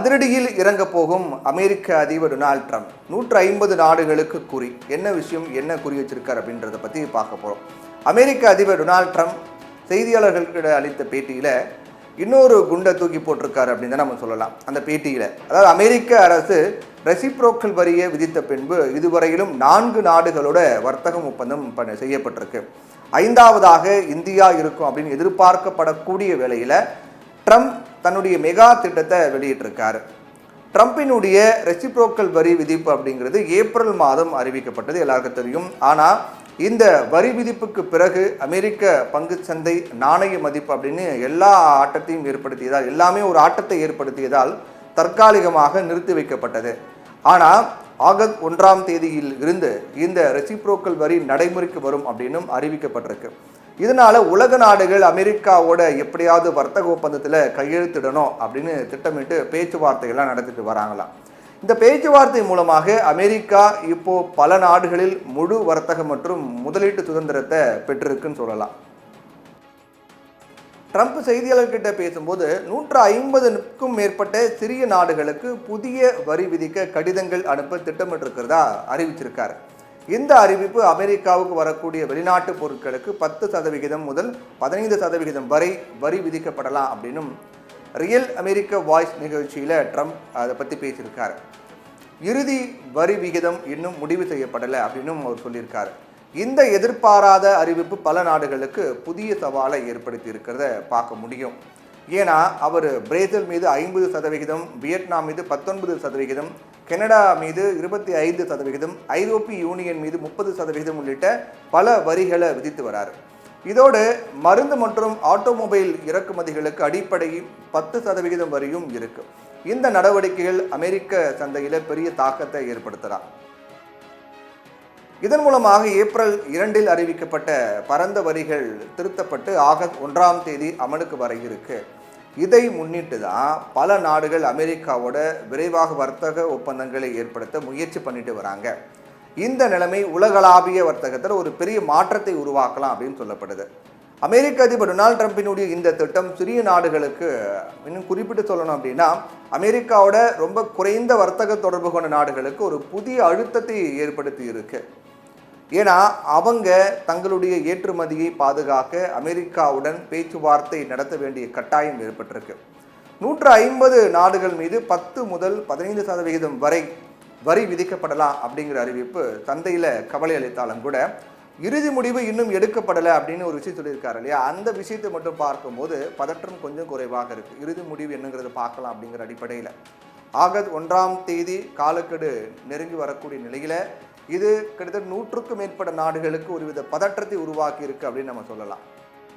அதிரடியில் இறங்க போகும் அமெரிக்க அதிபர் டொனால்ட் ட்ரம்ப் 150 நாடுகளுக்கு குறி. என்ன விஷயம், என்ன குறி வச்சிருக்கார் அப்படின்றத பற்றி பார்க்க போகிறோம். அமெரிக்க அதிபர் டொனால்ட் ட்ரம்ப் செய்தியாளர்களுக்கு அளித்த பேட்டியில் இன்னொரு குண்டை தூக்கி போட்டிருக்காரு அப்படின்னு தான் நம்ம சொல்லலாம். அந்த பேட்டியில் அதாவது அமெரிக்க அரசு ரெசிப்ரோக்கல் வரியை விதித்த பின்பு இதுவரையிலும் 4 நாடுகளோட வர்த்தகம் ஒப்பந்தம் செய்யப்பட்டிருக்கு. 5வதாக இந்தியா இருக்கும் அப்படின்னு எதிர்பார்க்கப்படக்கூடிய வேளையில் ட்ரம்ப் தன்னுடைய மெகா திட்டத்தை வெளியிட்டிருக்காரு. ட்ரம்பினுடைய ரெசிப்ரோக்கல் வரி விதிப்பு அப்படிங்கிறது ஏப்ரல் மாதம் அறிவிக்கப்பட்டது, எல்லாருக்கும் தெரியும். ஆனால் இந்த வரி விதிப்புக்கு பிறகு அமெரிக்க பங்கு சந்தை நாணய மதிப்பு அப்படின்னு எல்லா ஆட்டத்தையும் ஏற்படுத்தியதால், எல்லாமே ஒரு ஆட்டத்தை ஏற்படுத்தியதால் தற்காலிகமாக நிறுத்தி வைக்கப்பட்டது. ஆனால் ஆகஸ்ட் 1ஆம் தேதியில் இருந்து இந்த ரெசிப்ரோக்கல் வரி நடைமுறைக்கு வரும் அப்படின்னும் அறிவிக்கப்பட்டிருக்கு. இதனால உலக நாடுகள் அமெரிக்காவோட எப்படியாவது வர்த்தக ஒப்பந்தத்தில் கையெழுத்திடணும் அப்படின்னு திட்டமிட்டு பேச்சுவார்த்தைகள்லாம் நடத்திட்டு வராங்களாம். இந்த பேச்சுவார்த்தை மூலமாக அமெரிக்கா இப்போ பல நாடுகளில் முழு வர்த்தகம் மற்றும் முதலீட்டு சுதந்திரத்தை பெற்றிருக்குன்னு சொல்லலாம். ட்ரம்ப் செய்தியாளர்கிட்ட பேசும்போது 150க்கும் மேற்பட்ட சிறிய நாடுகளுக்கு புதிய வரி விதிக்க கடிதங்கள் அனுப்ப திட்டமிட்டிருக்கிறதா அறிவிச்சிருக்காரு. இந்த அறிவிப்பு அமெரிக்காவுக்கு வரக்கூடிய வெளிநாட்டு பொருட்களுக்கு 10% முதல் 15% வரை வரி விதிக்கப்படலாம் அப்படின்னும் ரியல் அமெரிக்க வாய்ஸ் நிகழ்ச்சியில் ட்ரம்ப் அதை பற்றி பேசியிருக்காரு. இறுதி வரி விகிதம் இன்னும் முடிவு செய்யப்படலை அப்படின்னும் அவர் சொல்லியிருக்காரு. இந்த எதிர்பாராத அறிவிப்பு பல நாடுகளுக்கு புதிய சவாலை ஏற்படுத்தி இருக்கிறத பார்க்க முடியும். ஏன்னா அவர் பிரேசில் மீது 50%, வியட்நாம் மீது 19%, கனடா மீது 25%, ஐரோப்பிய யூனியன் மீது 30% உள்ளிட்ட பல வரிகளை விதித்து வராரு. இதோடு மருந்து மற்றும் ஆட்டோமொபைல் இறக்குமதிகளுக்கு அடிப்படை 10% வரியும் இருக்கு. இந்த நடவடிக்கைகள் அமெரிக்க சந்தையில் பெரிய தாக்கத்தை ஏற்படுத்தலாம். இதன் மூலமாக ஏப்ரல் 2 அறிவிக்கப்பட்ட பரந்த வரிகள் திருத்தப்பட்டு ஆகஸ்ட் 1ஆம் தேதி அமலுக்கு வர இருக்கு. இதை முன்னிட்டு தான் பல நாடுகள் அமெரிக்காவோட விரைவாக வர்த்தக ஒப்பந்தங்களை ஏற்படுத்த முயற்சி பண்ணிட்டு வராங்க. இந்த நிலைமை உலகளாவிய வர்த்தகத்தில் ஒரு பெரிய மாற்றத்தை உருவாக்கலாம் அப்படின்னு சொல்லப்படுது. அமெரிக்க அதிபர் டொனால்ட் ட்ரம்பினுடைய இந்த திட்டம் சிறிய நாடுகளுக்கு, இன்னும் குறிப்பிட்டு சொல்லணும் அப்படின்னா அமெரிக்காவோட ரொம்ப குறைந்த வர்த்தக தொடர்பு கொண்ட நாடுகளுக்கு ஒரு புதிய அழுத்தத்தை ஏற்படுத்தி இருக்கு. ஏன்னா அவங்க தங்களுடைய ஏற்றுமதியை பாதுகாக்க அமெரிக்காவுடன் பேச்சுவார்த்தை நடத்த வேண்டிய கட்டாயம் ஏற்பட்டிருக்கு. 150 நாடுகள் மீது 10 முதல் 15% வரை வரி விதிக்கப்படலாம் அப்படிங்கிற அறிவிப்பு சந்தையில் கவலை அளித்தாலும் கூட இறுதி முடிவு இன்னும் எடுக்கப்படலை அப்படின்னு ஒரு விஷயம் சொல்லியிருக்காரு இல்லையா. அந்த விஷயத்தை மட்டும் பார்க்கும்போது பதற்றம் கொஞ்சம் குறைவாக இருக்குது. இறுதி முடிவு என்னங்கிறத பார்க்கலாம் அப்படிங்கிற அடிப்படையில் ஆகஸ்ட் 1ஆம் தேதி காலக்கெடு நெருங்கி வரக்கூடிய நிலையில் இது கிட்டத்தட்ட 100க்கும் மேற்பட்ட நாடுகளுக்கு ஒருவித பதற்றத்தை உருவாக்கி இருக்கு அப்படின்னு நம்ம சொல்லலாம்.